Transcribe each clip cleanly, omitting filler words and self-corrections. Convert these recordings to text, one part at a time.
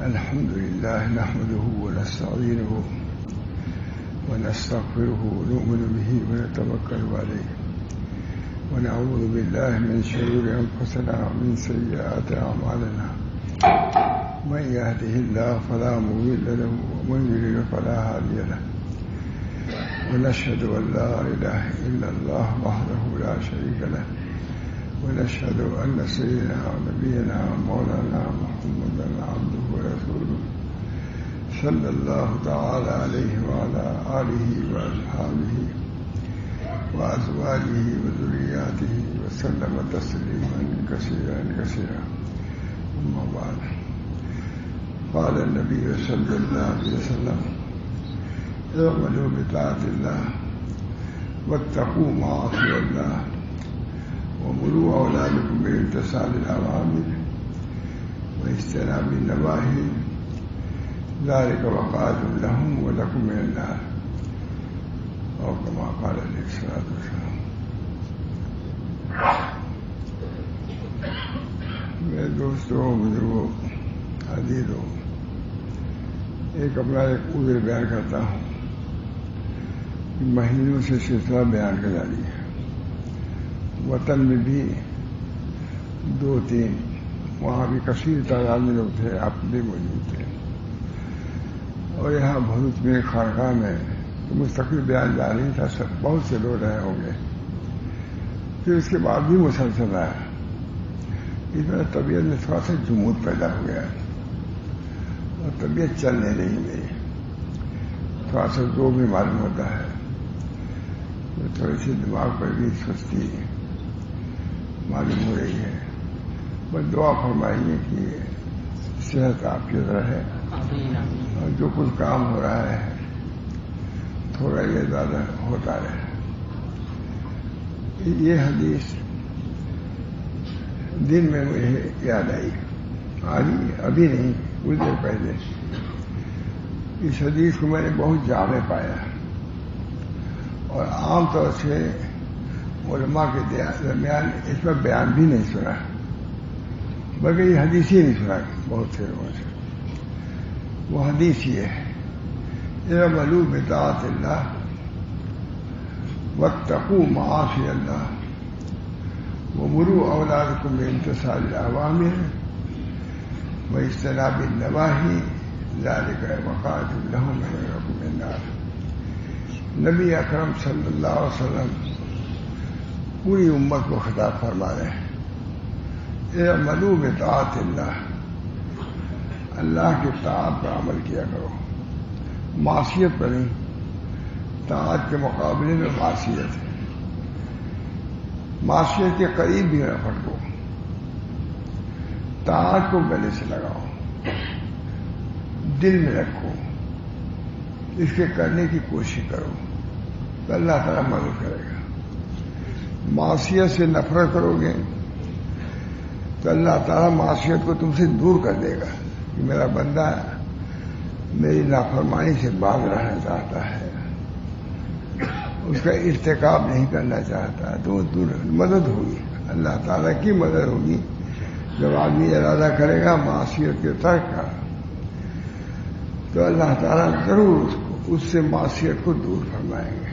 الحمد لله نحمده ونستعينه ونستغفره ونؤمن به ونتوكل عليه ونعوذ بالله من شرور أنفسنا ومن سيئات أعمالنا من يهده الله فلا مضل له ومن يضلل فلا هادي له ونشهد أن لا إله إلا الله وحده لا شريك له ونشهد أن سيدنا ونبينا ومولانا محمدا عبده ورسوله صلى الله تعالى عليه وعلى آله وأصحابه وأزواجه وذرياته وسلم تسليما كثيرا كثيرا. أما بعد، قال النبي صلى الله عليه وسلم: اعملوا بطاعة الله واتقوا معاصي الله ومروا أولادكم بامتثال الأوامر واجتناب النواهي ذلك وقاية لهم ولكم من النار، اور كما قال علیہ الصلوۃ والسلام. میرے دوستوں، بزرگوں، عزیزوں، ایک عذر بیان کرتا ہوں. مہینوں سے سلسلہ بیان کا جاری ہے. وطن میں بھی 2-3 وہاں بھی کثیر تعداد میں لوگ تھے، آپ بھی موجود تھے. اور یہاں بھروچ میں خانقاہ میں تو مستقل بیان جاری تھا. بہت سے لوگ رہے ہوں گے. پھر اس کے بعد بھی مسلسل آیا. اس میں طبیعت میں تھوڑا سا جمود پیدا ہو گیا اور طبیعت چل نہیں رہی میری. تھوڑا سا جو بھی معلوم ہوتا ہے، تھوڑی سی دماغ پر بھی سستی معلوم ہو رہی ہے. بس دعا فرمائیے کہ صحت آپ کی رہے اور جو کچھ کام ہو رہا ہے تھوڑا یہ زیادہ ہوتا رہے. یہ حدیث دن میں مجھے یاد آئی، ابھی نہیں، کچھ دیر پہلے. اس حدیث کو میں نے بہت جامع پایا اور عام طور سے علماء کے درمیان اس پر بیان بھی نہیں سنا، بلکہ یہ حدیث ہی نہیں سنا بہت سے لوگوں سے. وہ حدیث یہ ہے: اعملوا بطاعة اللہ واتقوا معاصی اللہ ومروا اولادکم بامتثال الاوامر واجتناب النواہی ذلک وقاۃ لهم ولکم من النار. نبی اکرم صلی اللہ علیہ وسلم پوری امت کو خطاب فرما رہے ہیں: اعملوا بطاعة اللہ، اللہ کی طاعت پر عمل کیا کرو، معصیت پر نہیں. طاعت کے مقابلے میں معصیت ہے. معصیت کے قریب بھی نہ پھٹکو، طاعت کو گلے سے لگاؤ، دل میں رکھو، اس کے کرنے کی کوشش کرو تو اللہ تعالیٰ مدد کرے گا. معصیت سے نفرت کرو گے تو اللہ تعالیٰ معصیت کو تم سے دور کر دے گا کہ میرا بندہ میری نافرمانی سے باز رہنا چاہتا ہے، اس کا ارتکاب نہیں کرنا چاہتا، تو دور مدد ہوگی. اللہ تعالیٰ کی مدد ہوگی جب آدمی ارادہ کرے گا معصیت کے ترک کا، تو اللہ تعالیٰ ضرور اس سے معصیت کو دور فرمائیں گے.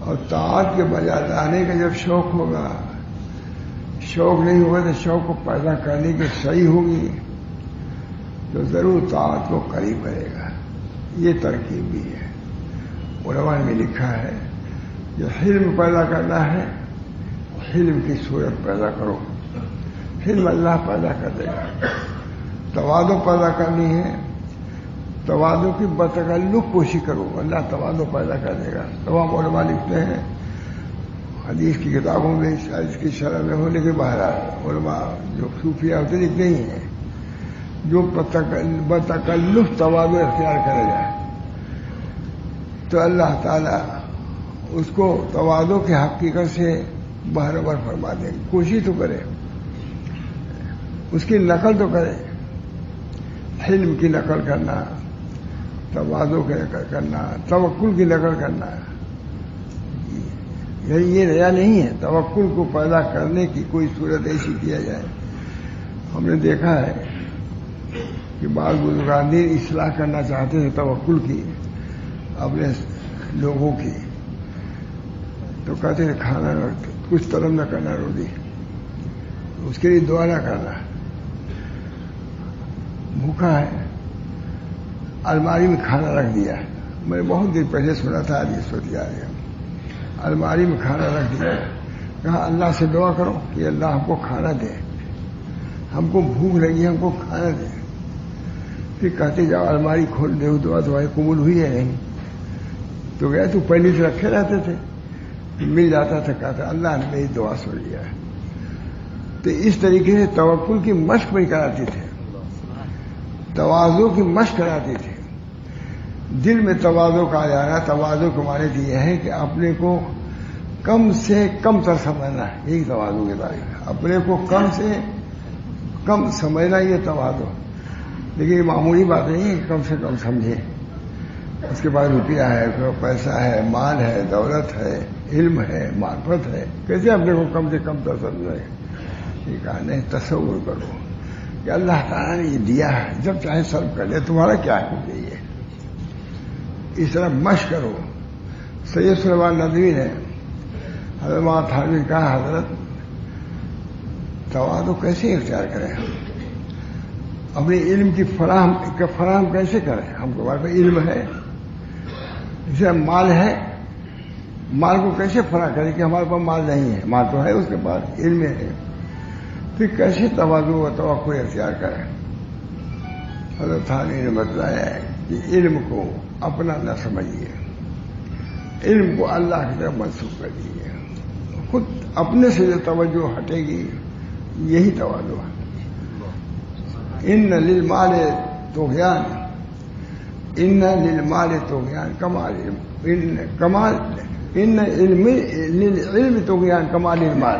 اور طاعت کے بجائے لانے کا جب شوق ہوگا، شوق نہیں ہوگا تو شوق کو پیدا کرنے کی صحیح ہوگی تو ضرور طاعت کو قریب کرے گا. یہ ترکیب بھی ہے. علماء نے لکھا ہے کہ حلم پیدا کرنا ہے، حلم کی صورت پیدا کرو، حلم اللہ پیدا کر دے گا. تواضع پیدا کرنی ہے، تواضع کی بتکلف کوشش کرو، اللہ تواضع پیدا کر دے گا. تمام علماء لکھتے ہیں حدیث کی کتابوں میں، اس کی شرح میں ہونے کے بہرحال علماء جو صوفیہ ہوتے لکھتے ہی ہیں، جو بتکلف تواضع اختیار کرے جائے تو اللہ تعالیٰ اس کو تواضع کی حقیقت سے بہرور فرما دیں گے. کوشش تو کرے، اس کی نقل تو کرے. حلم کی نقل کرنا، تواضع کی نقل کرنا، توکل کی نقل کرنا، یہ ریا نہیں ہے. توکل کو پیدا کرنے کی کوئی صورت ایسی کیا جائے. ہم نے دیکھا ہے کہ بعض بزرگان دین اصلاح کرنا چاہتے ہیں توکل کی اپنے لوگوں کی، تو کہتے ہیں کھانا کچھ طلب نہ کرنا، روزی اس کے لیے دعا نہ کرنا، بھوکا ہے الماری میں کھانا رکھ دیا. میں نے بہت دیر پہلے سنا تھا، آج اس وقت یاد ہے. الماری میں کھانا رکھ دیا، کہا اللہ سے دعا کرو کہ اللہ ہم کو کھانا دے، ہم کو بھوک لگی ہے، ہم کو کھانا دے. پھر کہتے جاؤ الماری کھول دے، دعا تمہاری قبول ہوئی ہے نہیں؟ تو گئے تو پہلے سے رکھے رہتے تھے، مل جاتا تھا، کہتا اللہ نے میری دعا سن لیا ہے. تو اس طریقے سے توکل کی مشق بھی کراتے تھے، تواضع کی مشق کراتے تھے. دل میں تواضع کا آ جانا، تواضع کے معنی تو یہ ہے کہ اپنے کو کم سے کم تر سمجھنا ہے، یہی تواضع کی تعریف ہے. اپنے کو کم سے کم سمجھنا یہ تواضع. لیکن یہ معمولی بات نہیں ہے کہ کم سے کم سمجھے. اس کے بعد روپیہ ہے، پیسہ ہے، مال ہے، دولت ہے، علم ہے، معرفت ہے، کیسے اپنے کو کم سے کم تر سمجھے؟ یہ کہا نہیں، تصور کرو کہ اللہ تعالیٰ نے یہ دیا ہے، جب چاہے سرو کر لے، تمہارا کیا ہے یہ. اس طرح مشق کرو. سید سلیمان ندوی نے حضرت مولانا تھانوی نے کہا حضرت تواضع کیسے اختیار کریں، اپنے علم کی فراہم کیسے کریں؟ ہم کو ہمارے پاس علم ہے، جسے مال ہے، مال کو کیسے فراہم کریں کہ ہمارے پاس مال نہیں ہے؟ مال تو ہے اس کے پاس، علم ہے، پھر کیسے تواضع و توقع اختیار کریں؟ حضرت تھانوی نے بتلایا ہے کہ علم کو اپنا نہ سمجھیے، علم کو اللہ کی طرف منسوخ کر دیجیے. خود اپنے سے جو توجہ ہٹے گی یہی تواضع ہے. ان للمال طغیان، ان للمال طغیان کمال ان للعلم طغیان کمال المال.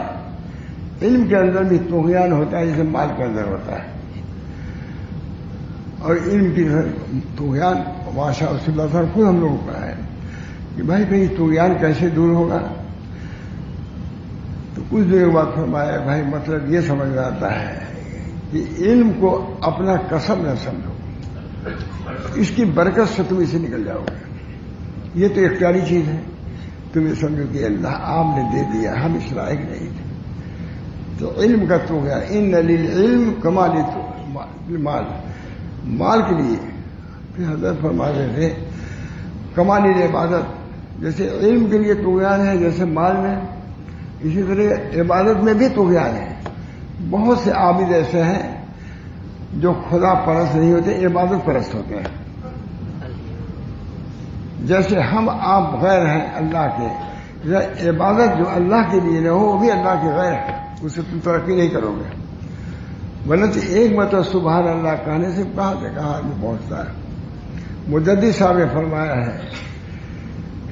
علم کے اندر بھی طغیان ہوتا ہے جیسے مال کے اندر ہوتا ہے. اور علم کی طغیان ماشاء اللہ تعالیٰ خود ہم لوگوں کا ہے کہ بھائی کہیں طغیان کیسے دور ہوگا. تو کچھ دیر بعد فرمایا بھائی مطلب یہ سمجھ میں آتا ہے کہ علم کو اپنا کسب نہ سمجھو، اس کی برکت سے تم اسے نکل جاؤ گے. یہ تو اختیاری چیز ہے، تم یہ سمجھو کہ اللہ آپ نے دے دیا، ہم اس لائق نہیں تھے. تو علم کا تو گیا ان للعلم کمال مال، مال کے لیے. پھر حضرت فرماتے تھے کمال عبادت، جیسے علم کے لیے طغیان ہے جیسے مال میں، اسی طرح عبادت میں بھی طغیان ہے. بہت سے عابد ایسے ہیں جو خدا پرست نہیں ہوتے، عبادت پرست ہوتے ہیں. جیسے ہم آپ غیر ہیں اللہ کے، عبادت جو اللہ کے لیے نہ ہو وہ بھی اللہ کے غیر ہے، اسے تم ترقی نہیں کرو گے. ورنہ ایک مرتبہ سبحان اللہ کہنے سے کہاں سے کہاں آدمی پہنچتا ہے. مجدد صاحب نے فرمایا ہے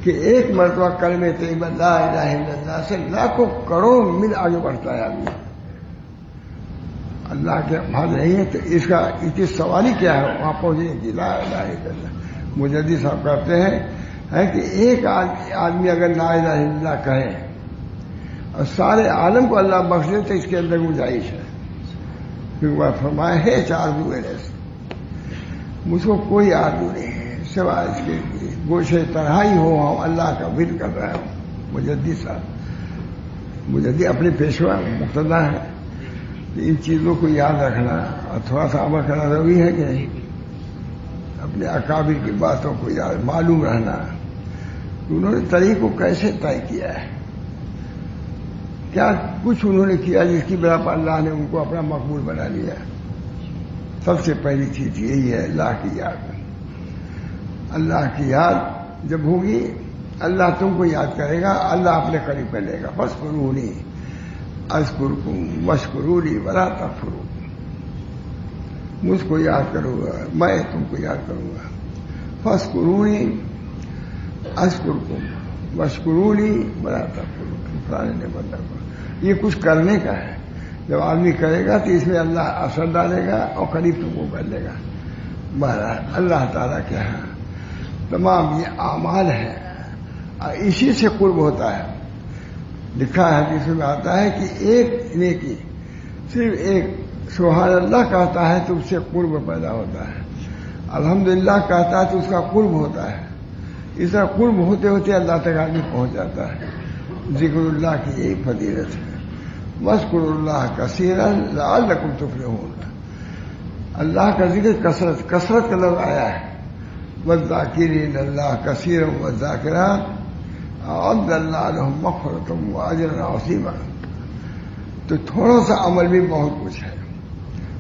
کہ ایک مرتبہ کلمہ طیبہ لا الہ الا اللہ سے لاکھوں کروڑ میل آگے بڑھتا ہے آدمی. اللہ کے بھاگ نہیں ہے تو اس کی سوال ہی کیا ہے وہاں پہنچنے کی. لا الہ الا اللہ. مجدد صاحب کہتے ہیں کہ ایک آدمی اگر لا الہ الا اللہ کہے اور سارے عالم کو اللہ بخش دے تو اس کے اندر گنجائش ہے. کیونکہ وہ فرمایا ہے چار دوئے مجھ کو کوئی آرزو نہیں ہے سوائے اس کے گوشے تنہائی ہو ہم اللہ کا ورد کر رہا ہوں. مجدد صاحب مجدد اپنے پیشوا مقتدی ہے. ان چیزوں کو یاد رکھنا اور تھوڑا سا عمل کرنا ضروری ہے کہ نہیں. اپنے اکابر کی باتوں کو یاد معلوم رہنا کہ انہوں نے طریق کو کیسے طے کیا ہے، کیا کچھ انہوں نے کیا جس کی بنا پر اللہ نے ان کو اپنا مقبول بنا لیا. سب سے پہلی چیز یہی ہے اللہ کی یاد. اللہ کی یاد جب ہوگی اللہ تم کو یاد کرے گا، اللہ اپنے قریب کر لے گا. فاذکرونی اذکرکم واشکرونی ولا تکفرون. مجھ کو یاد کرو گا میں تم کو یاد کروں گا. فاذکرونی اذکرکم واشکرونی ولا تکفرون. قرآن نے بندہ کو یہ کچھ کرنے کا ہے. جب آدمی کرے گا تو اس میں اللہ اثر ڈالے گا اور قریب تم کو کر لے گا. بہرحال اللہ تعالیٰ کے ہاں تمام یہ اعمال ہیں، اسی سے قرب ہوتا ہے. لکھا ہے حدیث میں آتا ہے کہ ایک نیکی صرف ایک سبحان اللہ کہتا ہے تو اس سے قرب پیدا ہوتا ہے، الحمدللہ کہتا ہے تو اس کا قرب ہوتا ہے، اس طرح قرب ہوتے ہوتے اللہ تک آدمی پہنچ جاتا ہے۔ ذکر اللہ کی یہی فضیلت ہے، واذکروا اللہ کثیرا لعلکم تفلحون۔ اللہ کا ذکر کثرت کا لفظ آیا ہے، والذاکرین اللہ کثیرا والذاکرات اعد اللہ لهم مغفرۃ واجرا عظیما۔ تو تھوڑا سا عمل بھی بہت کچھ ہے،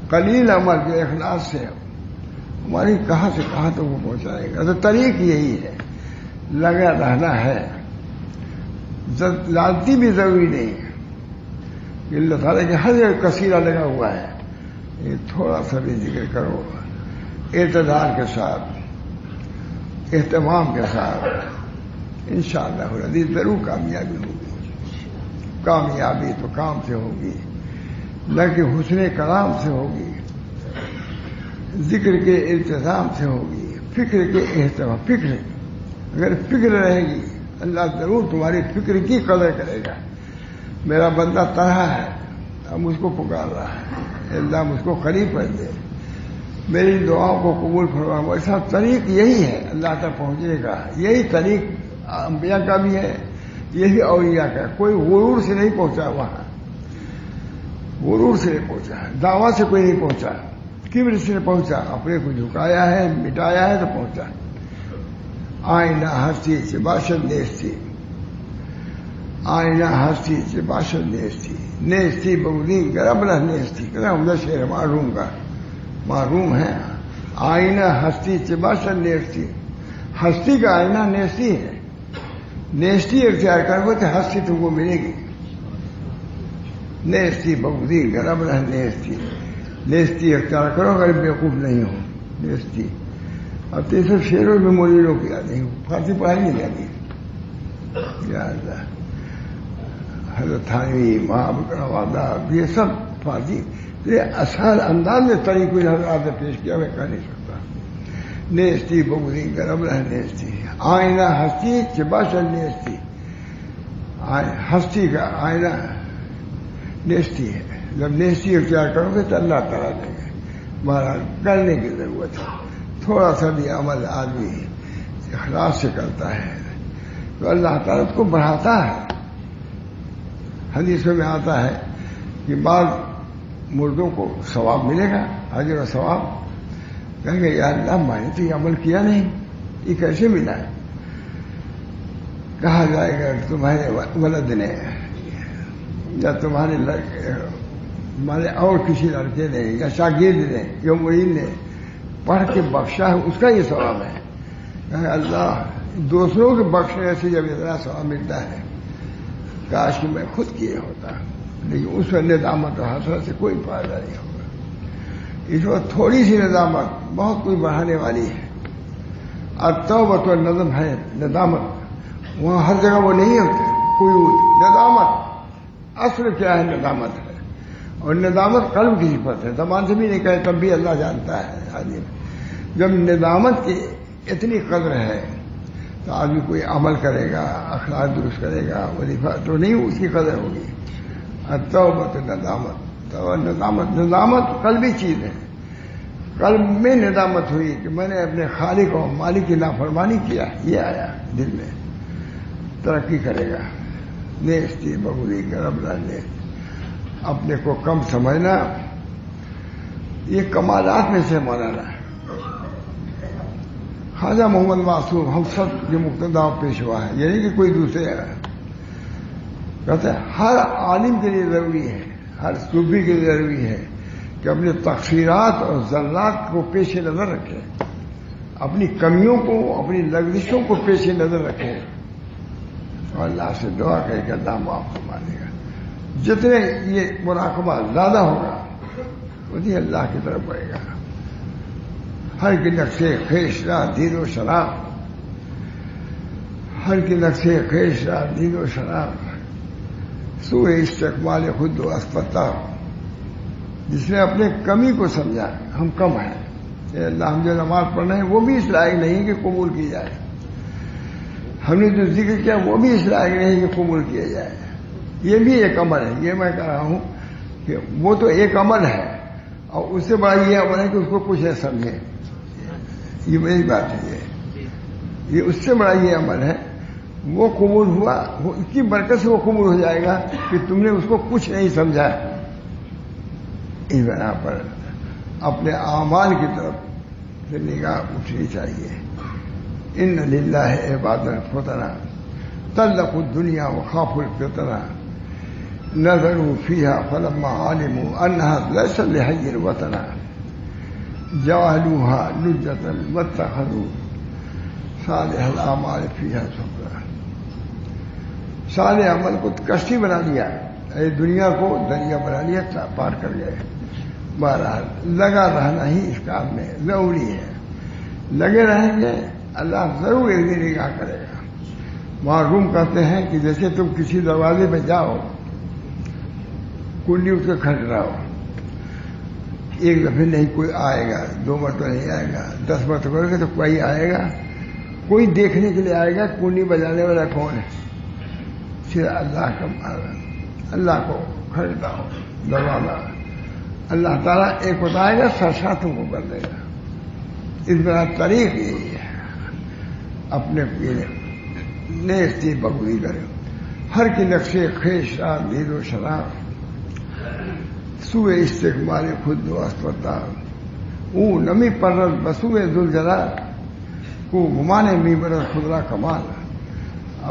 قلیل عمل جو اخلاص سے ہماری کہاں سے کہاں تک وہ پہنچائے گا۔ تو طریق یہی ہے، لگا رہنا ہے، لالتی بھی ضروری نہیں ہے کہ اللہ تعالیٰ کے ہر جگہ کثیرہ لگا ہوا ہے، یہ تھوڑا سا بھی ذکر کرو اعتدال کے ساتھ، اہتمام کے ساتھ، انشاءاللہ العزیز ضرور کامیابی ہوگی۔ کامیابی تو کام سے ہوگی، نہ کہ حسن کلام سے ہوگی، ذکر کے التزام سے ہوگی، فکر کے اہتمام۔ فکر اگر فکر رہے گی اللہ ضرور تمہاری فکر کی قدر کرے گا۔ میرا بندہ تنہا ہے، اب مجھ کو پکار رہا ہے، اللہ مجھ کو قریب کر دے، میری دعاؤں کو قبول فرما۔ ایسا طریق یہی ہے اللہ تک پہنچنے کا، یہی طریق انبیاء کا بھی ہے، یہی اولیاء کا۔ کوئی غرور سے نہیں پہنچا وہاں، غرور سے نہیں پہنچا، دعویٰ سے کوئی نہیں پہنچا، کبر سے نہیں پہنچا، اپنے کو جھکایا ہے، مٹایا ہے تو پہنچا۔ آئینہ ہستی سے باشد نیستی، آئینہ ہستی سے باشد نیستی، نیستی بودی گربلہ نیستی۔ کہنا شعر معروم کا، معروم ہے۔ آئینہ ہستی سے باشد نیستی، ہستی کا آئینہ نیستی ہے، نیستی اختیار کرو تو ہستی تم کو ملے گی۔ نیستی بودی گربلہ نیستی، نیستی اختیار کرو اگر بیوقوف نہیں ہو۔ نیستی اب تو یہ سب شعروں میں مولیوں کی آتی ہیں، فارسی پڑھائی نہیں جاتی۔ یا اللہ، حضرت تھانوی، وعدہ، یہ سب فارسی، یہ آسان انداز میں طریق کوئی حضرات نے پیش کیا، میں کہہ نہیں سکتا۔ نیستی بغضی گرم رہ نیستی، آئینہ ہستی چباشن نیستی، ہستی کا آئینہ نیستی ہے۔ جب نیستی اختیار کرو گے تو اللہ تعالیٰ دیں گے۔ بہرحال کرنے کی ضرورت ہے، تھوڑا سا بھی عمل آدمی اخلاص سے کرتا ہے تو اللہ تعالیٰ اس کو بڑھاتا ہے۔ حدیثوں میں آتا ہے کہ بعض مردوں کو ثواب ملے گا، اجر و ثواب، کہیں گے یا اللہ میں نے تو یہ عمل کیا نہیں، یہ کیسے ملا ہے؟ کہا جائے گا تمہارے ولد نے یا تمہارے اور کسی لڑکے نے یا شاگرد نے یا مرید نے پڑھ کے بخشا ہے، اس کا یہ ثواب ہے۔ کہ اللہ دوسروں کے بخشنے سے جب اتنا ثواب ملتا ہے، کاش کہ میں خود کیے ہوتا، لیکن اس میں ندامت اور حسرت سے کوئی فائدہ نہیں ہوگا۔ اس وقت تھوڑی سی ندامت بہت کچھ بڑھانے والی ہے۔ التوبہ تو ندم ہے، ندامت وہاں ہر جگہ وہ نہیں ہوتی کوئی ندامت۔ اصل کیا ہے؟ ندامت ہے، اور ندامت قلب کی صفت ہے، زبان سے بھی نہیں کہے تب بھی اللہ جانتا ہے آدمی۔ جب ندامت کی اتنی قدر ہے تو آدمی کوئی عمل کرے گا، اخلاق درست کرے گا، وظیفہ تو نہیں اس کی قدر ہوگی۔ التوبہ ندامت، تو ندامت قلبی چیز ہے۔ قلب میں ندامت ہوئی کہ میں نے اپنے خالق اور مالک کی نافرمانی کیا، یہ آیا دل میں، ترقی کرے گا۔ نیستی بغضی گرم رہنے، اپنے کو کم سمجھنا، یہ کمالات میں سے مولانا ہے۔ خواجہ محمد معصوم ہم سب کے مقتدا پیشوا ہے، یعنی کہ کوئی دوسرے ہے، کہتے ہیں ہر عالم کے لیے ضروری ہے، ہر صوفی کے لیے ضروری ہے کہ اپنے تقصیرات اور ذرات کو پیش نظر رکھے، اپنی کمیوں کو، اپنی لغزشوں کو پیش نظر رکھے، اور اللہ سے دعا کرے کہ اللہ معاف فرما دے گا۔ جتنے یہ مراقبہ زیادہ ہوگا اتنی اللہ کی طرف بڑھے گا۔ ہر کے نقشے خیش را دید و شراب، ہر کے نقشے خیش را دید و شراب، سوء استقبال خود و اسپتہ، جس نے اپنے کمی کو سمجھا، ہم کم ہیں، اے اللہ ہم جو نماز پڑھ رہے ہیں وہ بھی اس لائق نہیں کہ قبول کی جائے، ہم نے جو ذکر کیا وہ بھی اس لائق نہیں کہ قبول کیا جائے، یہ بھی ایک عمل ہے۔ یہ میں کہہ رہا ہوں کہ وہ تو ایک عمل ہے، اور اس سے بڑا یہ عمل ہے کہ اس کو کچھ نہ سمجھے. یہ میری بات ہے. یہ اس سے بڑا یہ عمل ہے. وہ قبول ہوا, وہ اتنی برکت سے وہ قبول ہو جائے گا کہ تم نے اس کو کچھ نہیں سمجھا. اس بنا پر اپنے اعمال کی طرف سے نگاہ اٹھنی چاہیے. ان للہ عبادا فتنا طلقوا الدنیا وخافوا الفتنہ نظروا فيها فلما علموا انها ليست لحي الوطن جعلوها لجة واتخذوا صالح الاعمال فيها سبلا. صالح عمل کو کشتی بنا لیا, دنیا کو دریا بنا لیا, پار کر گئے. بہرحال لگا رہنا ہی اس کام میں ضروری ہے. لگے رہیں گے اللہ ضرور ایک دن نگاہ کرے گا. معلوم کہتے ہیں کہ جیسے تم کسی دروازے میں جاؤ, کنڈی اس کے کھٹ رہا ہو, ایک دفعہ نہیں کوئی آئے گا, 2 مرتبہ نہیں آئے گا, 10 مرتبہ کرو گے تو کوئی آئے گا. کوئی دیکھنے کے لیے آئے گا کنڈی بجانے والا کون ہے؟ صرف اللہ کا مانا, اللہ کو کھٹتا ہو دروازہ. اللہ تعالیٰ ایک بتائے گا, سرساتوں کو کر دے گا. اس طرح طریق یہی ہے, اپنے نیستی بگوئی کرے. ہر کی نقشے خیش رات دید و شراب سوئے استقبال خود و اسپتا او نمی پرت بسوئے ذوالجلال کو گمانے می برت خدرا کمال.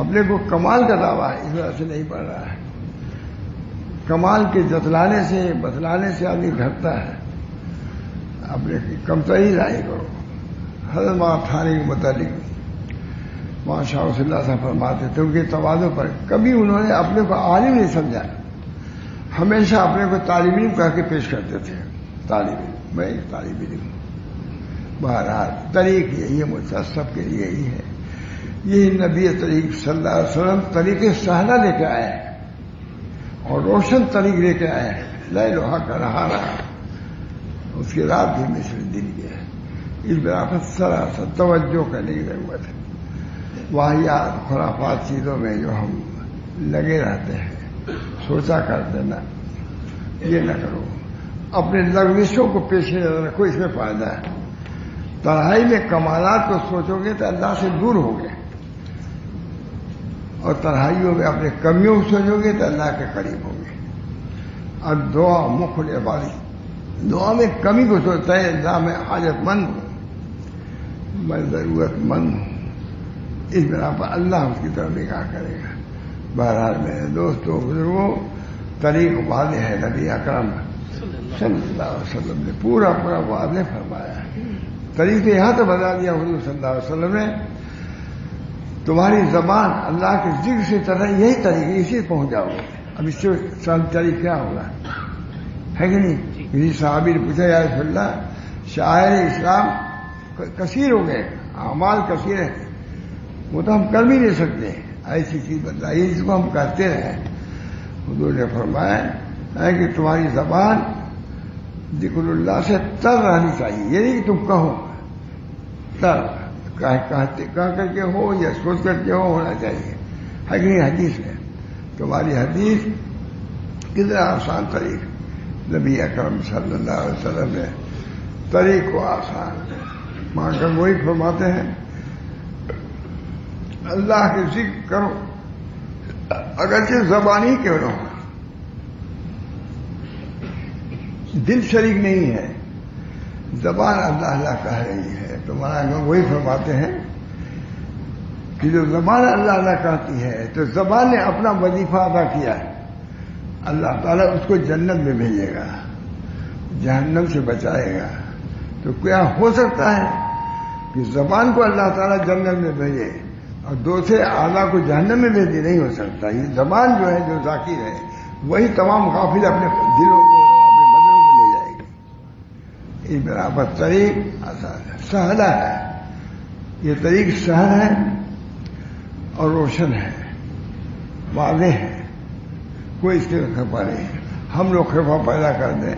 اپنے کو کمال کا دعویٰ ہے, اس وجہ سے نہیں پڑھ رہا ہے. کمال کے جتلانے سے بتلانے سے آدمی گھٹتا ہے. اپنے کمتری لائی کرو. حضرت تھانے کے متعلق وہاں شاہ رسول اللہ صاحب فرماتے تھے, ان کے تواضع پر کبھی انہوں نے اپنے کو عالم نہیں سمجھا, ہمیشہ اپنے کو طالب علم کہہ کے پیش کرتے تھے. طالب علم, میں ایک طالب علم. بہرحال طریق یہی ہے, مجھ سب کے لیے یہی ہے. یہی نبی طریق صلی اللہ علیہ وسلم طریق سہلا لے کے آئے ہیں اور روشن طریق لے کے آئے ہیں. لوہا کا رہا اس کی رات بھی مثل دن کی ہے. اس برافت سراسر توجہ کرنے کی ضرورت ہے. واحیات خرافات چیزوں میں جو ہم لگے رہتے ہیں, سوچا کرتے نا, یہ نہ کرو. اپنے لغزشوں کو پیش نظر رکھو, اس میں فائدہ ہے. تنہائی میں کمالات کو سوچو گے تو اللہ سے دور ہوگے, اور تنہائیوں میں اپنے کمیوں کو سوچو گے تو اللہ کے قریب ہوگے. اور دعا مخل عبادی, دعا میں کمی کو سوچتا ہے, اللہ میں حاجت مند ہوں, میں ضرورت مند ہوں. اس بنا پر اللہ اس کی طرف نگاہ کرے گا. بہرحال میرے دوستوں بزرگوں, طریق واضح ہے. نبی اکرم صلی اللہ علیہ وسلم نے پورا واضح فرمایا ہے. طریق یہاں تو بتا دیا حضور صلی اللہ علیہ وسلم نے, تمہاری زبان اللہ کے ذکر سے طرح یہی طریقے, اسی پہنچ جاؤ گے. اب اس سے طریق کیا ہوگا, ہے کہ نہیں؟ کسی صحابی نے پوچھا, یا رسول اللہ, شاعر اسلام کثیر ہو گئے, اعمال کثیر ہیں, وہ تو ہم کر بھی نہیں سکتے, ایسی چیز بتائیے جس کو ہم کرتے رہیں. حضور نے فرمایا ہے کہ تمہاری زبان ذکر اللہ سے تر رہنی چاہیے. یہ نہیں کہ تم کہو, تر کہہ کر کے ہو یا سوچ کر کے ہونا چاہیے. ہے کہ نہیں؟ حدیث ہے. تمہاری حدیث کتنا آسان طریق, نبی اکرم صلی اللہ علیہ وسلم نے طریق کو آسان مان کر وہی فرماتے ہیں, اللہ کے ذکر کرو اگرچہ زبانی کیوں نہ ہو, دل شریک نہیں ہے, زبان اللہ اللہ کہہ رہی ہے. تمہارا وہی فرماتے ہیں کہ جو زبان اللہ اللہ کہتی ہے تو زبان نے اپنا وظیفہ ادا کیا ہے. اللہ تعالیٰ اس کو جنت میں بھیجے گا, جہنم سے بچائے گا. تو کیا ہو سکتا ہے کہ زبان کو اللہ تعالیٰ جنت میں بھیجے اور دوسرے اعلیٰ کو جہنم میں بھیجے؟ نہیں ہو سکتا. یہ زبان جو ہے, جو ذاکر ہے, وہی تمام غافل اپنے دلوں کو اپنے بدلوں میں لے جائے گی. اس برابر طریق آسان ہے, سہلا ہے. یہ طریق سہل ہے اور روشن ہے, واضح ہے, کوئی اس کے خفا نہیں. ہم لوگ خفا پیدا کر دیں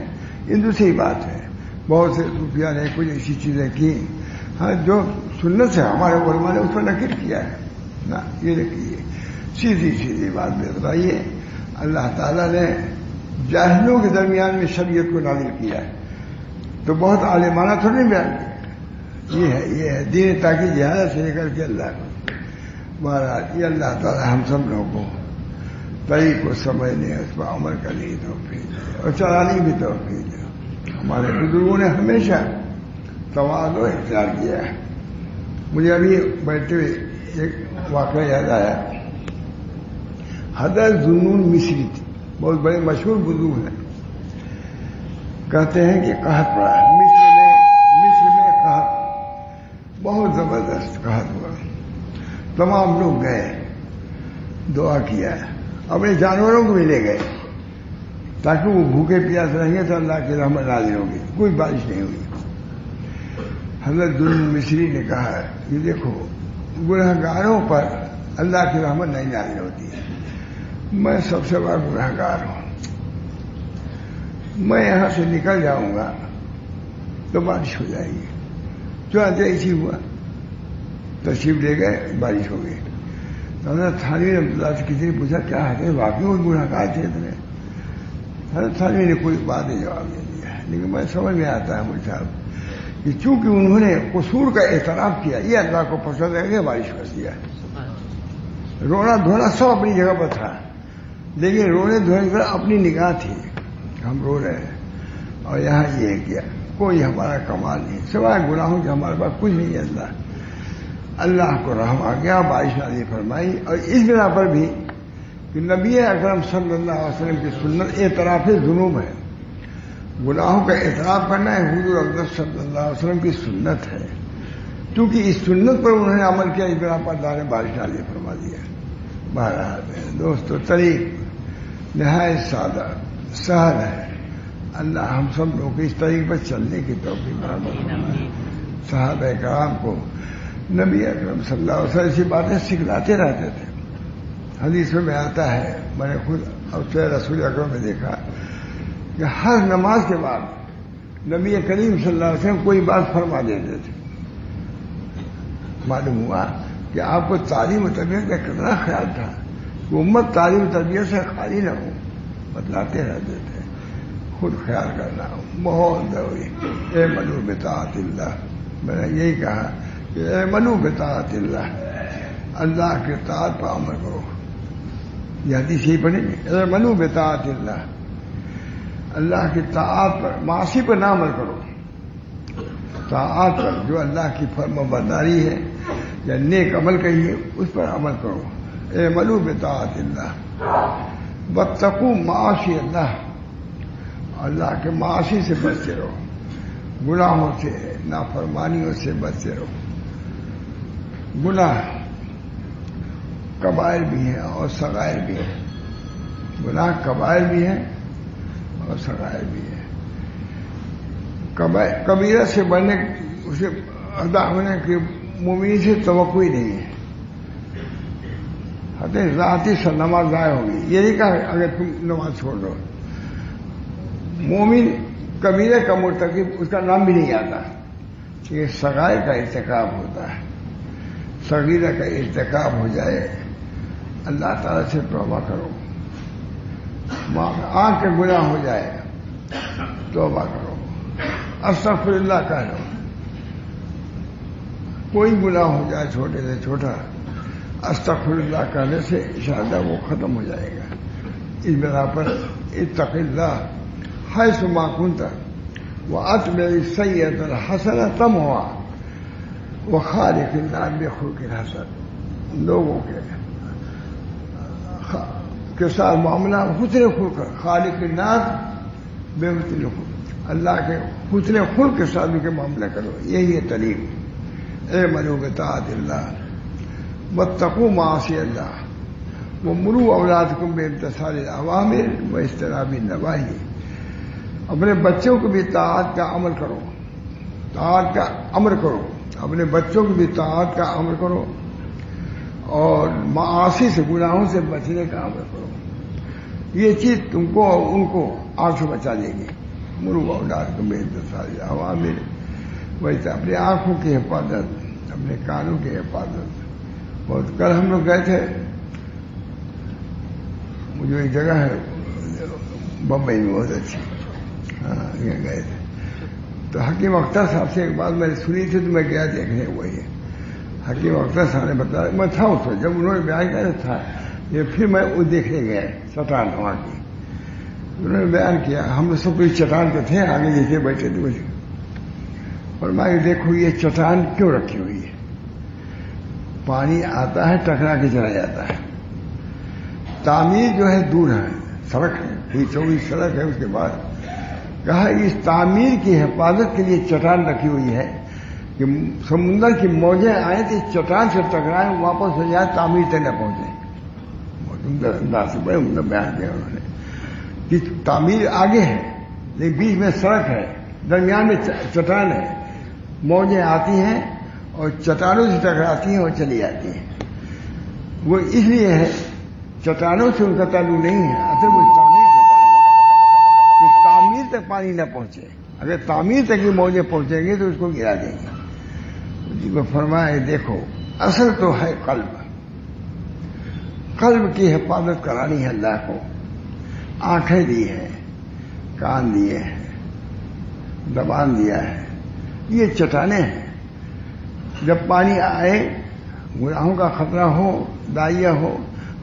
یہ دوسری بات ہے. بہت سے صوفیاء نے کچھ ایسی چیزیں کی, ہاں, جو سنت سے ہمارے علماء نے اس پر نقل کیا ہے نا, یہ لکھیے. سیدھی سیدھی بات میں بتائیے, اللہ تعالیٰ نے جاہلوں کے درمیان میں شریعت کو نازل کیا ہے. تو بہت عالمانہ تھوڑی نہیں بیان کیا، یہ ہے دین تاکہ جہاد سے نکل کے اللہ کو مہاراج، یہ اللہ تعالیٰ ہم سب لوگوں کو طریق کو سمجھنے، اس پر عمل کرنے کی توفیق دے اور چلانے کی توفیق دے۔ ہمارے بزرگوں نے ہمیشہ تواضع اختیار کیا ہے۔ مجھے ابھی بیٹھتے ہوئے ایک واقعہ یاد آیا، حضرت ذوالنون مصری تھی، بہت بڑے مشہور بزرگ ہیں، کہتے ہیں کہ قحط پڑا ہے مصر میں قحط بہت زبردست قحط ہوا، تمام لوگ گئے، دعا کیا، اپنے جانوروں کو بھی لے گئے تاکہ وہ بھوکے پیاس رہیں گے تو اللہ کی رحمت نازل ہوگی، کوئی بارش نہیں ہوئی۔ حضرت ذوالنون مصری نے کہا کہ دیکھو گنہگاروں پر اللہ کی رحمت نہیں نازل ہوتی ہے، میں سب سے بڑا گنہگار ہوں، میں یہاں سے نکل جاؤں گا تو بارش ہو جائے گی۔ چنانچہ ایسی ہوا، تشریف لے گئے، بارش ہو گئی۔ حضرت تھانوی رحمۃ اللہ سے کسی نے پوچھا کیا ہے، واقعی وہ گنہگار تھے اتنے؟ حضرت تھانوی نے کوئی بات نہیں جواب دے دیا، لیکن میں سمجھ میں آتا ہے مجھ صاحب کہ چونکہ انہوں نے قصور کا اعتراف کیا، یہ اللہ کو پسند ہے کہ بارش کر دیا۔ رونا دھونا سب اپنی جگہ پر تھا، لیکن رونے دھونے پر اپنی نگاہ تھی، ہم رو رہے ہیں اور یہاں یہ کیا، کوئی ہمارا کمال نہیں سوائے گناہوں کے، ہمارے پاس کچھ نہیں ہے۔ اللہ کو رحم آ گیا، بارش نازل فرمائی، اور اس بنا پر بھی کہ نبی اکرم صلی اللہ علیہ وسلم کی سنت اعتراف ذنوب ہے، گناہوں کا اعتراف کرنا ہے، حضور اکرم صلی اللہ علیہ وسلم کی سنت ہے، کیونکہ اس سنت پر انہوں نے عمل کیا، اس بنا پر اللہ نے بارش نازل فرما دیا۔ بہرحال دوستو، طریق نہایت سادہ سہل ہے، اللہ ہم سب لوگ اس طریق پر چلنے کی توفیق عطا فرمائے۔ صحابہ کرام کو نبی اکرم صلی اللہ علیہ وسلم ایسی باتیں سکھلاتے رہتے تھے۔ حدیث میں آتا ہے، میں نے خود اوصیہ رسول اکرم میں دیکھا کہ ہر نماز کے بعد نبی کریم صلی اللہ علیہ وسلم کوئی بات فرما دیتے تھے۔ معلوم ہوا کہ آپ کو تعلیم و تربیت کا کتنا خیال تھا کہ امت تعلیم و تربیت سے خالی نہ ہو، بتلاتے رہتے تھے۔ خود خیال کرنا بہت ضروری۔ اعملوا بطاعت اللہ، میں نے یہی کہا کہ اعملوا بطاعت اللہ، اللہ کے طاعت پر عمل کرو۔ یہ حدیث یہی پڑھیں گے، اعملوا بطاعت اللہ، اللہ کی طاعت پر، معاصی پر نہ عمل کرو، طاعت پر جو اللہ کی فرما برداری ہے یا نیک عمل کہیے اس پر عمل کرو۔ اعملوا بطاعت اللہ واتقوا معاصی اللہ، اللہ کے معاصی سے بچتے رہو، گناہوں سے، نافرمانیوں سے بچتے رہو۔ گناہ کبائر بھی ہیں اور صغائر بھی ہیں، گناہ کبائر بھی ہیں اور صغائر بھی ہیں۔ کبیرہ سے بڑھنے، اسے ادا ہونے کی مومن سے توقع ہی نہیں ہے، ذاتی سے نماز ضائع ہوگی، یہ نہیں کہا اگر تم نماز چھوڑ دو۔ مومن کبیرہ کا مرتکب، اس کا نام بھی نہیں آتا، یہ صغائر کا ارتکاب ہوتا ہے۔ صغیرہ کا ارتکاب ہو جائے، اللہ تعالیٰ سے توبہ کرو، آنکھ کے گناہ ہو جائے توبہ کرو، استغفر اللہ کہہ لو، کوئی گناہ ہو جائے چھوٹے سے چھوٹا، استغفر اللہ کہنے سے انشاءاللہ وہ ختم ہو جائے گا۔ اس بنا پر اتق اللہ حیث ما کنت واتبع السیئۃ الحسنۃ تمحها وخالق الناس بخلق حسن، لوگوں کے ساتھ معاملہ حسن خلق، خالق الناس بحسن خلق، اللہ کے حسن خلق کے ساتھ کے معاملہ کرو، یہی ہے طریق۔ اعملوا بطاعت اللہ واتقوا معاصی اللہ ومروا اولادکم بامتثال الاوامر واجتناب النواہی، اپنے بچوں کو بھی طاعت کا عمل کرو، طاعت کا امر کرو، اپنے بچوں کو بھی طاعت کا عمل کرو اور معاصی سے، گناہوں سے بچنے کا عمل کرو۔ یہ چیز تم کو اور ان کو آنکھ سے بچا دے گی۔ مروا اولادکم بامتثال الاوامر، ویسے اپنی آنکھوں کی حفاظت، اپنے کانوں کی حفاظت۔ بہت کل ہم لوگ گئے تھے، جو ایک جگہ ہے بمبئی میں بہت اچھی، ہاں یہ گئے تھے، تو حکیم اختر صاحب سے ایک بات میں نے سنی تھی تو میں گیا دیکھنے وہی ہے. حکیم اختر صاحب نے بتایا, میں تھا اس وقت جب انہوں نے بیان کیا تھا یہ, پھر میں وہ دیکھنے گیا چٹان وہاں کی. انہوں نے بیان کیا, ہم لوگ سب کچھ چٹان پہ تھے, آگے دیکھے بیٹھے تھے مجھے. اور میں دیکھو یہ چٹان کیوں رکھی ہوئی ہے؟ پانی آتا ہے ٹکرا کے چلا جاتا ہے. تعمیر جو ہے دور ہے, سڑک ہے, کوئی چوڑی سڑک ہے. اس کے بعد کہا اس تعمیر کی حفاظت کے لیے چٹان رکھی ہوئی ہے کہ سمندر کی موجیں آئیں تو اس چٹان سے ٹکرائیں, واپس ہو جائے, تعمیر تک نہ پہنچے. بہت عمدہ انداز سے بڑے عمدہ بیان کیا انہوں نے کہ تعمیر آگے ہے لیکن بیچ میں سڑک ہے, درمیان میں چٹان ہے, موجیں آتی ہیں اور چٹانوں سے ٹکراتی ہیں اور چلی جاتی ہیں. وہ اس لیے ہے, چٹانوں سے ان کا تعلق نہیں ہے, اصل وہ تعمیر سے تعلق ہے کہ تعمیر تک پانی نہ پہنچے. اگر تعمیر تک یہ موجیں پہنچیں گے تو اس کو گرا دیں گے. جی کو فرمایا دیکھو اصل تو ہے قلب. قلب کی حفاظت کرانی ہے اللہ کو. آنکھیں دی ہیں, کان دیے ہیں, زبان دیا ہے, یہ چٹانیں ہیں. جب پانی آئے, گناہوں کا خطرہ ہو, دائیا ہو,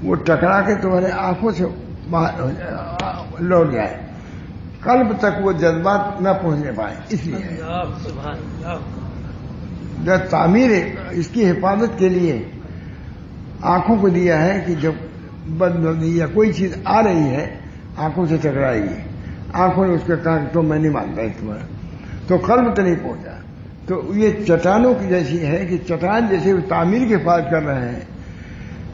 وہ ٹکرا کے تمہارے آنکھوں سے لوٹ جائے, قلب تک وہ جذبات نہ پہنچنے پائے. اس لیے جب تعمیر اس کی حفاظت کے لیے آنکھوں کو دیا ہے کہ جب بدنظری یا کوئی چیز آ رہی ہے آنکھوں سے ٹکرائے گی, آنکھوں نے اس کا کہا تو میں نہیں مانتا اس تمہارا, تو قلب تو نہیں پہنچا. تو یہ چٹانوں کی جیسی ہے کہ چٹان جیسے تعمیر کے حفاظت کر رہے ہیں,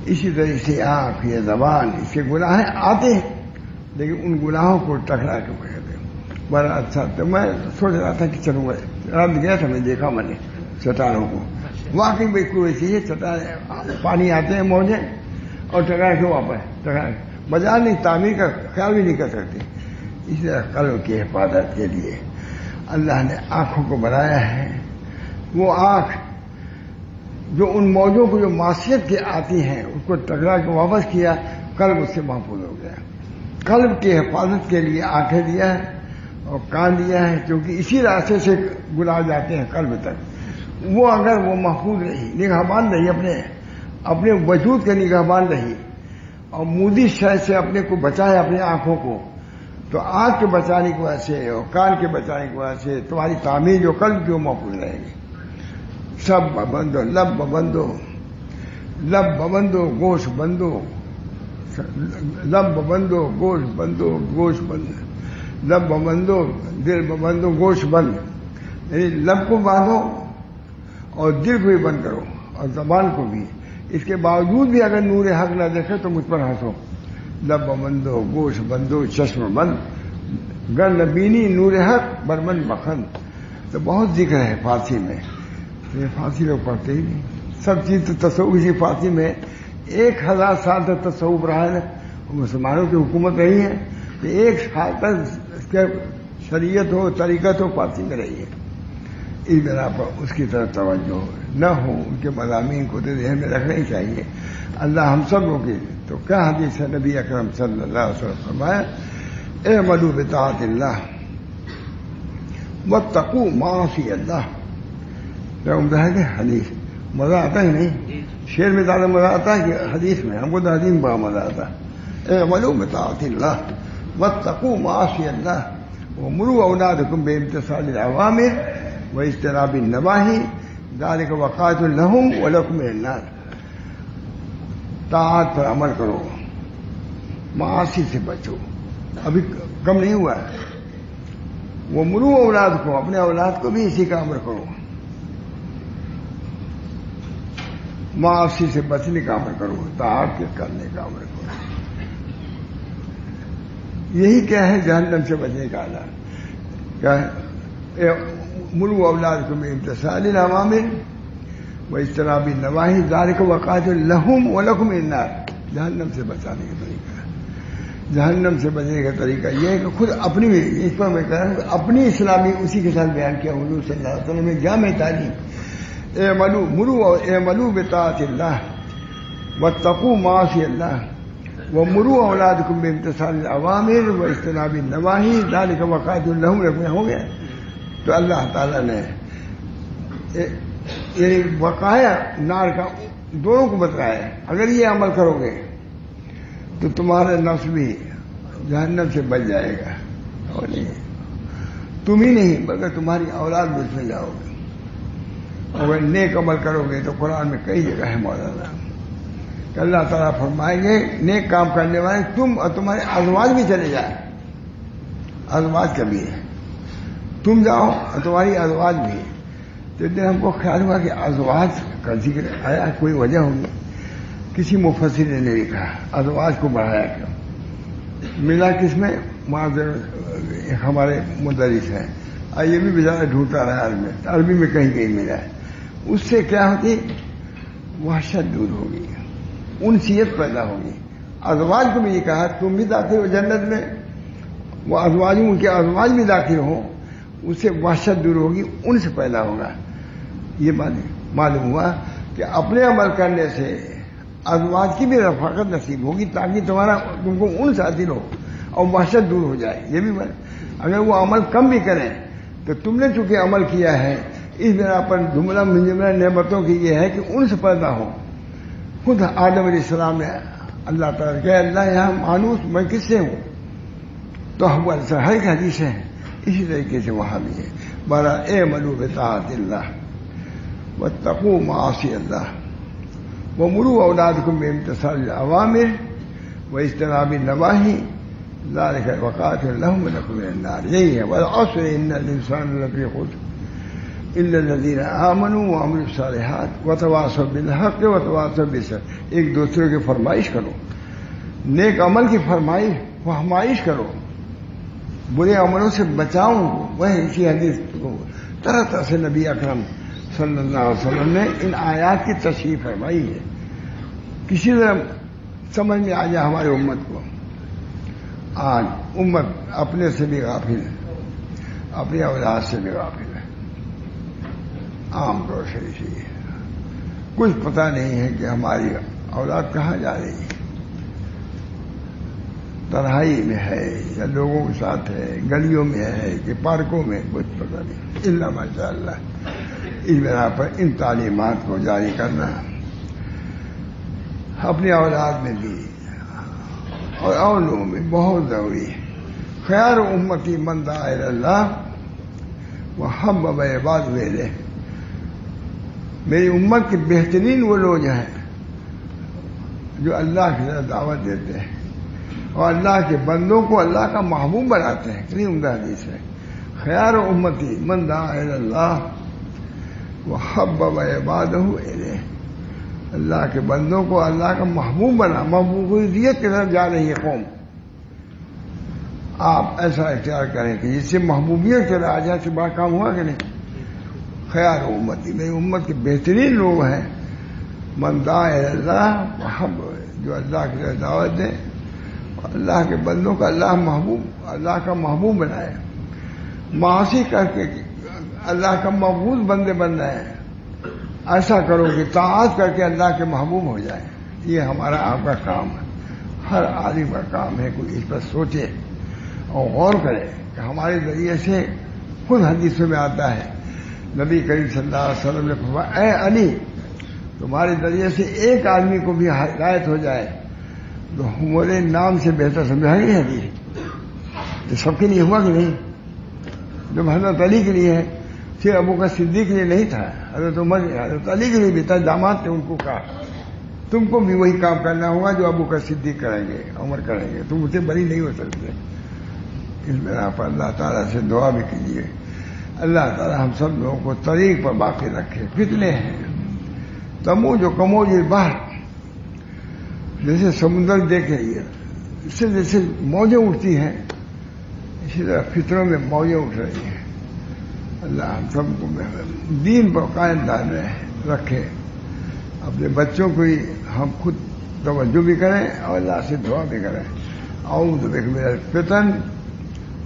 اسی طرح سے آنکھ یا زبان اس کے گناہ آتے ہیں لیکن ان گناہوں کو ٹکرا کے پکڑتے ہیں. بڑا اچھا. تو میں سوچ رہا تھا کہ چلوں رات گیا تھا, میں دیکھا میں نے چٹانوں کو, واقعی بھائی کوئی چیز چٹان پانی آتے ہیں موجیں اور ٹکرا کے واپس ٹکرا بجائے نہیں, تعمیر کا خیال بھی نہیں کر سکتے. اس لیے قلب کی حفاظت کے لیے اللہ نے آنکھوں کو بنایا ہے. وہ آنکھ جو ان موجوں کو جو معصیت کے آتی ہیں اس کو ٹکرا کے واپس کیا, قلب اس سے محفوظ ہو گیا. قلب کی حفاظت کے لیے آنکھیں دیا ہے اور کان دیا ہے, کیونکہ اسی راستے سے گناہ جاتے ہیں قلب تک. وہ اگر وہ محفوظ رہی, نگہبان رہی, اپنے وجود کے نگہبان رہی اور مودی شے سے اپنے کو بچائے, اپنی آنکھوں کو, تو آنکھ کے بچانے کی وجہ سے اور کان کے بچانے کی وجہ سے تمہاری تعمیر جو قلب کی وہ محفوظ رہے گی. سب ببندو, لب ببندو, لب ببندو, گوشت بندو, لب ببندو, گوشت بندو, گوشت بند, لب ببندو, دل ببندو, گوشت بند. یعنی لب کو باندھو اور دل کو بھی بند کرو اور زبان کو بھی. اس کے باوجود بھی اگر نور حق نہ دیکھے تو مجھ پر ہنسو. لب بندو, گوشت بندو, چشم بند, گر نبینی نور حق برمن مکھن. تو بہت ذکر ہے فارسی میں, یہ فارسی لوگ پڑھتے ہی نہیں. سب چیز تو تصوف اسی فارسی میں 1000 سال تک تصوف رہا ہے. مسلمانوں کی حکومت رہی ہے کہ 1 سال تک اس کے شریعت ہو, طریقت ہو, فارسی میں رہی ہے. اس بنا پر اس کی طرف توجہ نہ ہو, ان کے مضامین کو تو ذہن میں رکھنا ہی چاہیے. اللہ ہم سب لوگ کی تو کیا حدیث ہے نبی اکرم صلی اللہ علیہ وسلم فرمایا, اعملوا بطاعت اللہ واتقوا معاصی اللہ. عمدہ ہے کہ حدیث مزہ آتا ہی نہیں, شعر میں زیادہ مزہ آتا ہے کہ حدیث میں. ہم کو تو حدیث میں بڑا مزہ آتا ہے. اعملوا بطاعت اللہ واتقوا معاصی اللہ ومروا اولادکم بامتثال الاوامر واجتناب النواہی ذالک وقایۃ لہم ولکم من النار. طاعت پر عمل کرو, معاصی سے بچو. ابھی کم نہیں ہوا ہے. وہ مرو اولاد کو, اپنے اولاد کو بھی اسی کا عمل کرو. معاصی سے بچنے کا عمل کرو, طاعت کے کرنے کا عمل کرو. یہی کیا ہے جہنم سے بچنے کا اعلان. کیا ہے؟ مرو اولاد کو میں امتثال الاوامر واجتناب النواہی ذالک وقایۃ لہم ولکم من النار. جہنم سے بچانے کا طریقہ, جہنم سے بچنے کا طریقہ یہ ہے کہ خود اپنی, اس پر میں کہہ رہا ہوں اپنی اسلامی اسی کے ساتھ بیان کیا حضور صلی اللہ علیہ وسلم نے جامع تعلیم. اعملوا بطاعت اللہ واتقوا معاصی اللہ ومروا اولادکم بامتثال الاوامر واجتناب النواہی ذالک وقایۃ لہم. ہو گیا. تو اللہ تعالیٰ نے یعنی وقایا نار کا دونوں کو بتایا ہے. اگر یہ عمل کرو گے تو تمہارا نفس بھی جہنم سے بچ جائے گا، اور نہیں تم ہی نہیں بلکہ تمہاری اولاد بھی اس میں جاؤ گے. اگر نیک عمل کرو گے تو قرآن میں کئی جگہ ہے مولانا کہ اللہ تعالیٰ فرمائیں گے نیک کام کرنے والے تم اور تمہارے ازواج بھی چلے جائیں. ازواج کا بھی ہے، تم جاؤ اور تمہاری ازواج بھی. تو دن ہم کو خیال ہوا کہ ازواج کا ذکر آیا، کوئی وجہ ہوگی. کسی مفسر نے نہیں لکھا ازواج کو بڑھایا کیوں. ملا کس میں؟ ہمارے مدرس ہیں، یہ بھی بیچارہ ڈھونڈتا رہا عربی میں کہیں کہیں ملا ہے. اس سے کیا ہوتی؟ وحشت دور ہوگی، انسیت پیدا ہوگی. ازواج کو بھی یہ کہا تم بھی داخل ہو جنت میں، وہ ازواج ان کے ازواج بھی داخل ہو، اس سے وحشت دور ہوگی، ان سے پیدا ہوگا. یہ معلوم ہوا کہ اپنے عمل کرنے سے ازواج کی بھی رفاقت نصیب ہوگی تاکہ تم کو ان سے حاصل ہو اور وحشت دور ہو جائے. یہ بھی اگر وہ عمل کم بھی کریں تو تم نے چونکہ عمل کیا ہے اس بنا پر جملہ منجملہ نعمتوں کی یہ ہے کہ ان سے پیدا ہو. خود آدم علیہ السلام نے اللہ تعالیٰ کہ اللہ یہاں مانوس میں کس سے ہوں؟ تو ہر ایک حدیث ہے اسی طریقے سے وہاں بھی ہے. بارہ اے ملو بطاعت اللہ واتقوا معاصی اللہ ومروا اولادکم بامتثال الاوامر واجتناب النواہی ذلک وقاۃ لهم من النار. یہی ہے والعصر ان الانسان لفی خسر الا الذین آمنوا وعملوا الصالحات وتواصوا بالحق وتواصوا بالصبر. ایک دوسرے کی فرمائش کرو، نیک عمل کی فرمائش کرو، برے عملوں سے بچاؤں. وہ اسی حدیث کو طرح طرح سے نبی اکرم صلی اللہ علیہ وسلم نے ان آیات کی تشریح فرمائی ہے. کسی طرح سمجھ میں آ جائے ہماری امت کو. آج امت اپنے سے بھی غافل ہے، اپنی اولاد سے بھی غافل ہے. عام طور سے اسی ہے، کچھ پتہ نہیں ہے کہ ہماری اولاد کہاں جا رہی ہے. تنہائی میں ہے یا لوگوں کے ساتھ ہے، گلیوں میں ہے کہ پارکوں میں، کچھ پتہ نہیں. الا ماشاء اللہ. اس بنا پر ان تعلیمات کو جاری کرنا اپنی اولاد میں بھی اور لوگوں میں بہت ضروری ہے. خیر امتی من دعا الی اللہ وحبب عباد الیہ. میری امت کے بہترین وہ لوگ ہیں جو اللہ کی طرف دعوت دیتے ہیں اور اللہ کے بندوں کو اللہ کا محبوب بناتے ہیں. کتنی عمدہ حدیث ہے. خیر امتی من دعا الی اللہ وحبب عبادہ الیہ. اللہ کے بندوں کو اللہ کا محبوب بنا، محبوبیت کی طرف جا رہی ہے قوم. آپ ایسا اختیار کریں کہ جس سے محبوبیت کے آ جائے سے بڑا کام ہوا کہ نہیں. خیر امتی میری امت کے بہترین لوگ ہیں من دعا الی اللہ وحبب، جو اللہ کی طرف دعوت دیں اور اللہ کے بندوں کا اللہ کا محبوب بنائے. معاصی کر کے اللہ کا مقبول بندے بن رہے ہیں. ایسا کرو کہ طاعت کر کے اللہ کے محبوب ہو جائے. یہ ہمارا آپ کا کام ہے، ہر عالم کا کام ہے. کوئی اس پر سوچے اور غور کرے کہ ہمارے ذریعے سے خود حدیثوں میں آتا ہے نبی کریم صلی اللہ علیہ وسلم نے فرمایا اے علی تمہارے ذریعے سے ایک آدمی کو بھی ہدایت ہو جائے تو ہمارے نام سے بہتر سمجھا گئی حدیث. یہ سب کے لیے ہوا کہ نہیں؟ جب حضرت علی کے لیے ہے پھر ابو بکر صدیق کے لیے نہیں تھا، حضرت عمر حضرت علی کے لیے بھی تھا. داماد تھے ان کو کہا تم کو بھی وہی کام کرنا ہوگا جو ابو بکر صدیق کریں گے، عمر کریں گے، تم اسے بری نہیں ہو سکتے. اس بنا پر اللہ تعالیٰ سے دعا بھی کیجیے اللہ تعالیٰ ہم سب لوگوں کو طریق پر باقی رکھے. فتنے ہیں تمو جو کموج باہر جیسے سمندر دیکھے اس سے جیسے موجیں اٹھتی ہیں اسی طرح فطروں میں موجیں اٹھ رہی ہیں. اللہ ہم سب کو دین پر قائم دائم رکھے. اپنے بچوں کو ہی ہم خود توجہ بھی کریں اور اللہ سے دعا بھی کریں. اعوذ بک من الفتن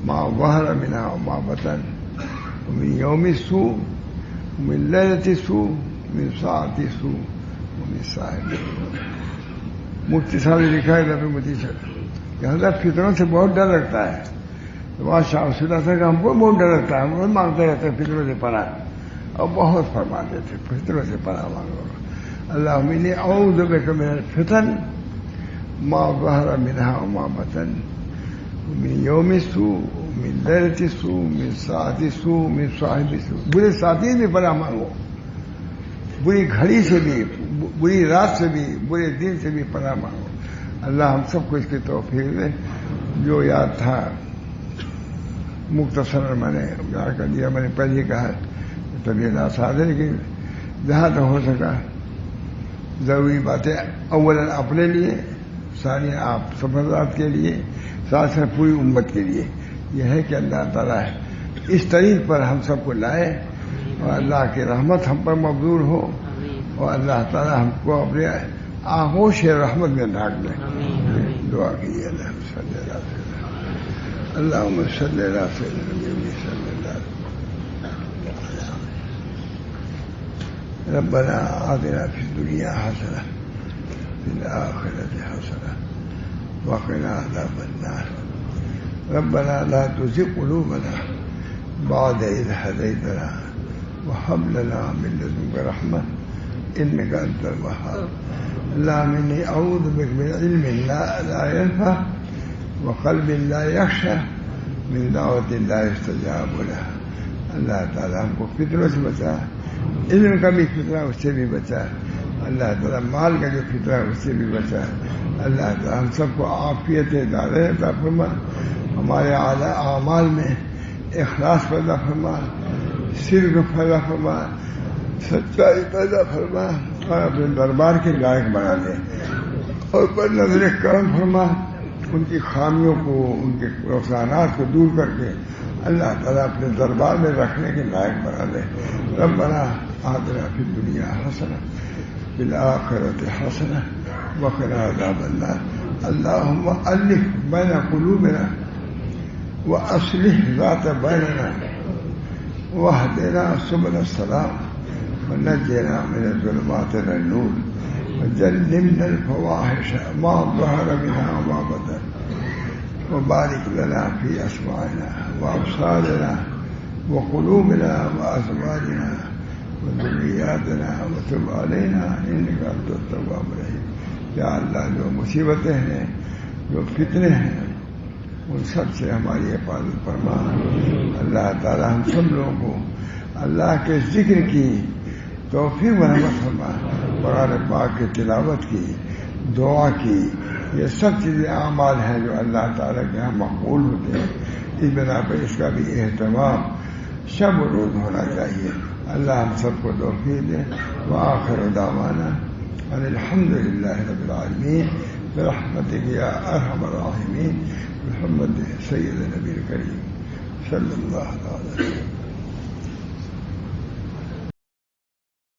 ما ظہر منها وما بطن ومن یوم السوء ومن لیلۃ السوء ومن ساعۃ السوء ومن صاحب. مفتی صاحب نے لکھا ہے کہ حضرت فطروں سے بہت ڈر لگتا ہے تو وہاں شاہ سنا تھا کہ ہم کو بہت ڈر لگتا ہے، ہم روز مانگتے رہتے ہیں فطروں سے پناہ، اور بہت فرماتے تھے فطروں سے پناہ مانگو. اللہم انی اعوذ بک من الفتن ما ظہر منہا وما بطن من یوم السوء من لیلۃ السوء من ساعۃ السوء من صاحب السوء. برے ساتھی سے بھی پناہ مانگو، بری گھڑی سے بھی، بری رات سے بھی، برے دن سے بھی پناہ مانگو. اللہ ہم سب کو اس کی توفیق دے. جو یاد تھا مختصر میں نے یاد کر دیا. میں نے پہلے ہی کہا طبیعت آسان ہے، لیکن جہاں تک ہو سکا ضروری باتیں اولاً اپنے لیے، ثانیاً آپ سفردات کے لیے، ساتھ ساتھ پوری امت کے لیے، یہ ہے کہ اللہ تعالیٰ اس طریق پر ہم سب کو لائے اور اللہ کی رحمت ہم پر مبذول ہو، اور اللہ تعالیٰ ہم کو اپنے آغوش رحمت میں ڈھانپ لے. دعا کیجیے. اللہم صلی علی سیدنا صلی اللہ ربنا آتنا فی الدنیا حسنہ وفی الآخرۃ حسنہ وقنا عذاب النار. ربنا لا تزغ قلوبنا بعد إذ هديتنا وهب لنا من لدنك رحمة إنك أنت الوهاب. اللهم إني أعوذ بك من علم لا ينفع وقلب لا يخشى من دعوة لا يستجاب لها. اللہ تعالیٰ ہم کو فتنوں سے بچا، علم کا بھی فتنہ اس سے بھی بچا. اللہ تعالیٰ مال کا جو فتنہ اس سے بھی بچا. اللہ تعالیٰ ہم سب کو عافیت دارے عطا فرما. ہمارے اعمال میں اخلاص پیدا فرما، صدق پیدا فرما، سچائی پیدا فرما، اور اپنے دربار کے لائق بنا دے، اور پر نظر کرم فرما. ان کی خامیوں کو، ان کے نقصانات کو دور کر کے اللہ تعالیٰ اپنے دربار میں رکھنے کے لائق بنا دے. ربنا آتنا فی الدنیا حسنہ فی الآخرۃ حسنہ وقنا عذاب النار. اللہم الف بین قلوبنا واصلح ذات بیننا واہدنا سبل السلام ونجنا من الظلمات الى النور وجنبنا الفواحش ما ظهر منها وما بطن وبارك لنا في أسماعنا وأبصارنا وقلوبنا وأزواجنا وذرياتنا وتب علينا إنك أنت التواب الرحيم. یا اللہ جو مصیبتیں ہیں، جو فتنے ہیں، ان سب سے ہماری حفاظت فرما. اللہ تعالی ہم سب لوگوں کو اللہ کے ذکر کی توفیق و رحمت فرما. قرآن پاک کی تلاوت کی، دعا کی، یہ سب چیزیں اعمال ہیں جو اللہ تعالیٰ کے یہاں مقبول ہوتے ہیں. اس بنا پر اس کا بھی اہتمام شب و روز ہونا چاہیے. اللہ ہم سب کو توفیق دے. وآخر دعوانا ان الحمد للہ رب العالمین برحمتک یا ارحم الراحمین. محمد سید نبی کریم صلی اللہ علیہ وسلم.